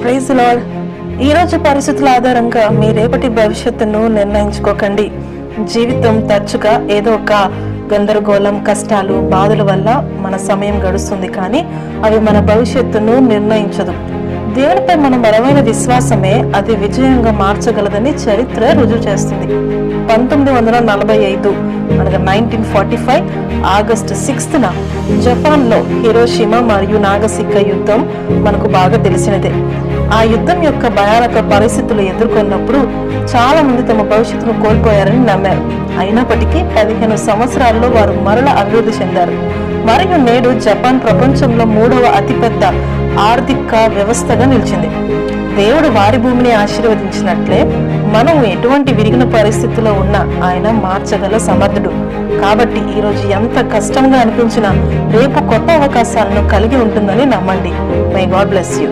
Praise lord. ఈరోజు పరిస్థితుల ఆధారంగా మీ రేపటి భవిష్యత్తును నిర్ణయించుకోకండి. జీవితం తరచుగా ఏదో ఒక గందరగోళం, కష్టాలు, బాధల వల్ల మన సమయం గడుస్తుంది, కానీ అవి మన భవిష్యత్తును నిర్ణయించదు. దేవునిపై మన బలమైన విశ్వాసమే అది విజయంగా మార్చగలదని చరిత్ర రుజువు చేస్తుంది. 1945 అనగా 1945 ఆగస్టు 6న జపాన్లో హిరోషిమా మరియు నాగసికా యుద్ధం మనకు బాగా తెలిసినదే. ఆ యుద్ధం యొక్క భయానక పరిస్థితులు ఎదుర్కొన్నప్పుడు చాలా మంది తమ భవిష్యత్తును కోల్పోయారని నమ్మారు. అయినప్పటికీ 15 సంవత్సరాల్లో వారు మరల అభివృద్ధి చెందారు మరియు నేడు జపాన్ ప్రపంచంలో 3వ అతిపెద్ద ఆర్థిక వ్యవస్థగా నిలిచింది. దేవుడు వారి భూమిని ఆశీర్వదించినట్లే మనం ఎటువంటి విరిగిన పరిస్థితిలో ఉన్నా ఆయన మార్చగల సమర్థుడు. కాబట్టి ఈరోజు ఎంత కష్టంగా అనిపించినా రేపు కొత్త అవకాశాలను కలిగి ఉంటుందని నమ్మండి. My God bless you.